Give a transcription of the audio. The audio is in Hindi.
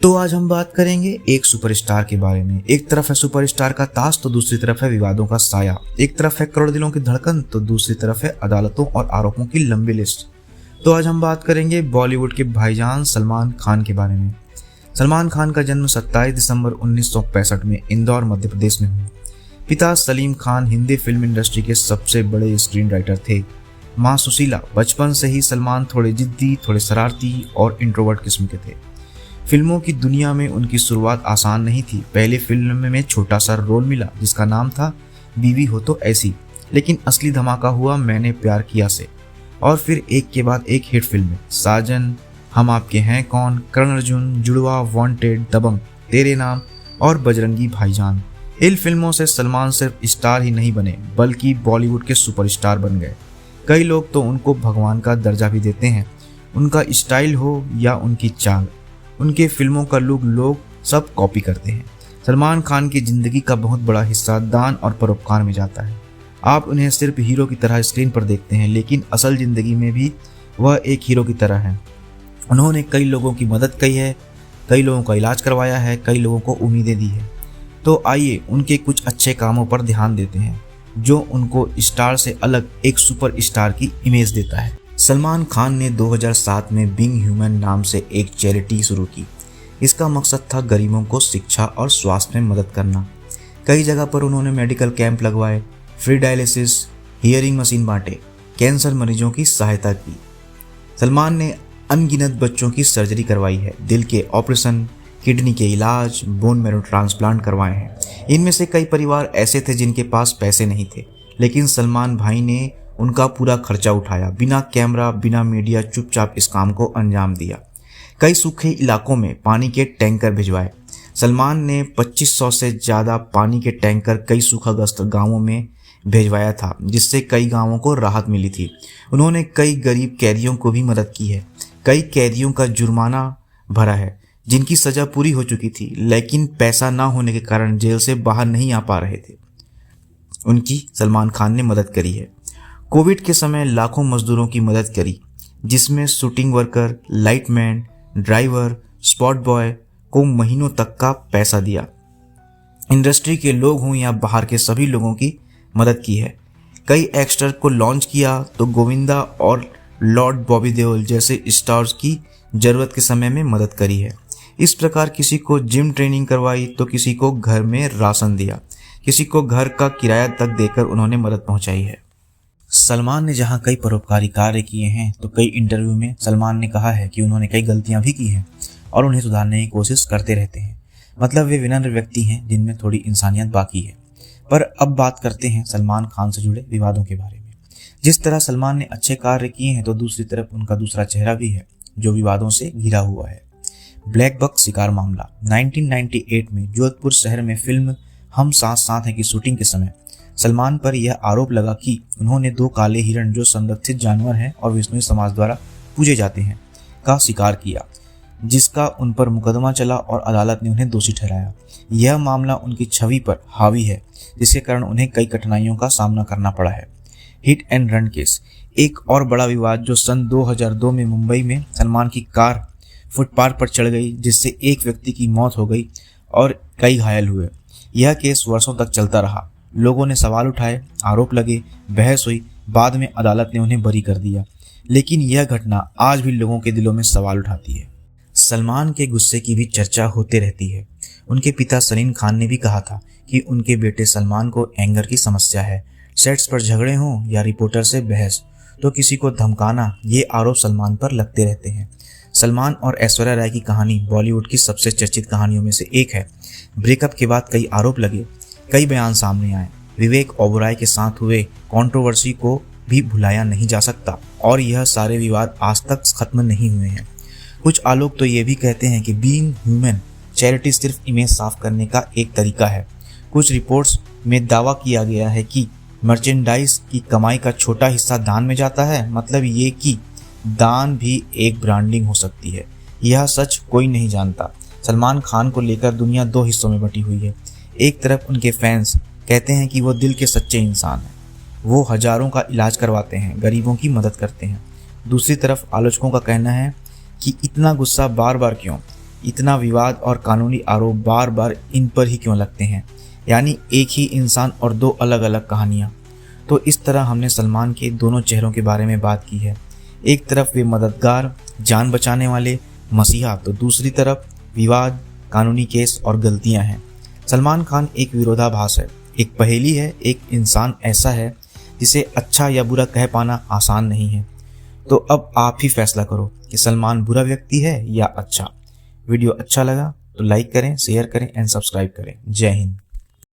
तो आज हम बात करेंगे एक सुपरस्टार के बारे में। एक तरफ है सुपरस्टार का ताज तो दूसरी तरफ है विवादों का साया। एक तरफ है करोड़ दिलों की धड़कन तो दूसरी तरफ है अदालतों और आरोपों की लंबी लिस्ट। तो आज हम बात करेंगे बॉलीवुड के भाईजान सलमान खान के बारे में। सलमान खान का जन्म 27 दिसंबर 1965 में इंदौर मध्य प्रदेश में हुआ। पिता सलीम खान हिंदी फिल्म इंडस्ट्री के सबसे बड़े स्क्रीन राइटर थे। माँ सुशीला। बचपन से ही सलमान थोड़े जिद्दी, थोड़े शरारती और इंट्रोवर्ट किस्म के थे। फिल्मों की दुनिया में उनकी शुरुआत आसान नहीं थी। पहली फिल्म में छोटा सा रोल मिला जिसका नाम था बीवी हो तो ऐसी, लेकिन असली धमाका हुआ मैंने प्यार किया से। और फिर एक के बाद एक हिट फिल्में, साजन, हम आपके हैं कौन, करण अर्जुन, जुड़वा, वांटेड, दबंग, तेरे नाम और बजरंगी भाईजान। इन फिल्मों से सलमान सिर्फ स्टार ही नहीं बने बल्कि बॉलीवुड के सुपरस्टार बन गए। कई लोग तो उनको भगवान का दर्जा भी देते हैं। उनका स्टाइल हो या उनकी चाल, उनके फिल्मों का लुक लोग सब कॉपी करते हैं। सलमान खान की जिंदगी का बहुत बड़ा हिस्सा दान और परोपकार में जाता है। आप उन्हें सिर्फ हीरो की तरह स्क्रीन पर देखते हैं, लेकिन असल जिंदगी में भी वह एक हीरो की तरह है। उन्होंने कई लोगों की मदद की है, कई लोगों का इलाज करवाया है, कई लोगों को उम्मीदें दी है। तो आइए उनके कुछ अच्छे कामों पर ध्यान देते हैं जो उनको स्टार से अलग एक सुपर स्टार की इमेज देता है। सलमान खान ने 2007 में बीइंग ह्यूमन नाम से एक चैरिटी शुरू की। इसका मकसद था गरीबों को शिक्षा और स्वास्थ्य में मदद करना। कई जगह पर उन्होंने मेडिकल कैंप लगवाए, फ्री डायलिसिस, हियरिंग मशीन बांटे, कैंसर मरीजों की सहायता की। सलमान ने अनगिनत बच्चों की सर्जरी करवाई है, दिल के ऑपरेशन, किडनी के इलाज, बोन मैरो ट्रांसप्लांट करवाए हैं। इनमें से कई परिवार ऐसे थे जिनके पास पैसे नहीं थे, लेकिन सलमान भाई ने उनका पूरा खर्चा उठाया। बिना कैमरा, बिना मीडिया, चुपचाप इस काम को अंजाम दिया। कई सूखे इलाकों में पानी के टैंकर भिजवाए। सलमान ने 2500 से ज़्यादा पानी के टैंकर कई सूखाग्रस्त गांवों में भेजवाया था, जिससे कई गांवों को राहत मिली थी। उन्होंने कई गरीब कैदियों को भी मदद की है। कई कैदियों का जुर्माना भरा है जिनकी सज़ा पूरी हो चुकी थी, लेकिन पैसा ना होने के कारण जेल से बाहर नहीं आ पा रहे थे। उनकी सलमान खान ने मदद करी है। कोविड के समय लाखों मजदूरों की मदद करी, जिसमें shooting worker, lightman, driver, spot boy को महीनों तक का पैसा दिया। इंडस्ट्री के लोग हों या बाहर के सभी लोगों की मदद की है। कई एक्टर को लॉन्च किया तो गोविंदा और लॉर्ड बॉबी देओल जैसे स्टार्स की जरूरत के समय में मदद करी है। इस प्रकार किसी को जिम ट्रेनिंग करवाई तो किसी को घर में राशन दिया, किसी को घर का किराया तक देकर उन्होंने मदद पहुंचाई है। सलमान ने जहां कई परोपकारी कार्य किए हैं तो कई इंटरव्यू में सलमान ने कहा है कि उन्होंने कई गलतियां भी की हैं और उन्हें सुधारने की कोशिश करते रहते हैं। मतलब वे विनम्र व्यक्ति हैं जिनमें थोड़ी इंसानियत बाकी है। पर अब बात करते हैं सलमान खान से जुड़े विवादों के बारे में। जिस तरह सलमान ने अच्छे कार्य किए हैं तो दूसरी तरफ उनका दूसरा चेहरा भी है जो विवादों से घिरा हुआ है। ब्लैक बक शिकार मामला। 1998 में जोधपुर शहर में फिल्म हम साथ साथ हैं की शूटिंग के समय सलमान पर यह आरोप लगा कि उन्होंने 2 काले हिरण जो संरक्षित जानवर हैं और विष्णु समाज द्वारा पूजे जाते हैं का शिकार किया, जिसका उन पर मुकदमा चला और अदालत ने उन्हें दोषी ठहराया। यह मामला उनकी छवि पर हावी है, जिसके कारण उन्हें कई कठिनाइयों का सामना करना पड़ा है। Hit and run case. एक और बड़ा विवाद जो सन 2002 में मुंबई में सलमान की कार फुटपाथ पर चढ़ गई, जिससे एक व्यक्ति की मौत हो गई और कई घायल हुए। यह केस वर्षों तक चलता रहा। लोगों ने सवाल उठाए, आरोप लगे, बहस हुई, बाद में अदालत ने उन्हें बरी कर दिया। लेकिन यह घटना आज भी लोगों के दिलों में सवाल उठाती है। सलमान के गुस्से की भी चर्चा होते रहती है। उनके पिता सलीम खान ने भी कहा था कि उनके बेटे सलमान को एंगर की समस्या है। सेट्स पर झगड़े हों या रिपोर्टर से बहस तो किसी को धमकाना, ये आरोप सलमान पर लगते रहते हैं। सलमान और ऐश्वर्या राय की कहानी बॉलीवुड की सबसे चर्चित कहानियों में से एक है। ब्रेकअप के बाद कई आरोप लगे, कई बयान सामने आए। विवेक ओबराय के साथ हुए कंट्रोवर्सी को भी भुलाया नहीं जा सकता और यह सारे विवाद आज तक खत्म नहीं हुए हैं। कुछ आलोक तो ये भी कहते हैं कि बीइंग ह्यूमन चैरिटी सिर्फ इमेज साफ करने का एक तरीका है। कुछ रिपोर्ट्स में दावा किया गया है कि मर्चेंडाइज की कमाई का छोटा हिस्सा दान में जाता है। मतलब ये कि दान भी एक ब्रांडिंग हो सकती है। यह सच कोई नहीं जानता। सलमान खान को लेकर दुनिया 2 हिस्सों में बटी हुई है। एक तरफ उनके फैंस कहते हैं कि वो दिल के सच्चे इंसान हैं, वो हजारों का इलाज करवाते हैं, गरीबों की मदद करते हैं। दूसरी तरफ आलोचकों का कहना है कि इतना गुस्सा बार बार क्यों, इतना विवाद और कानूनी आरोप बार बार इन पर ही क्यों लगते हैं, यानी एक ही इंसान और दो अलग अलग कहानियाँ। तो इस तरह हमने सलमान के दोनों चेहरों के बारे में बात की है। एक तरफ वे मददगार, जान बचाने वाले, मसीहा, तो दूसरी तरफ विवाद, कानूनी केस और गलतियां हैं। सलमान खान एक विरोधाभास है, एक पहेली है, एक इंसान ऐसा है जिसे अच्छा या बुरा कह पाना आसान नहीं है। तो अब आप ही फैसला करो कि सलमान बुरा व्यक्ति है या अच्छा। वीडियो अच्छा लगा तो लाइक करें, शेयर करें एंड सब्सक्राइब करें। जय हिंद।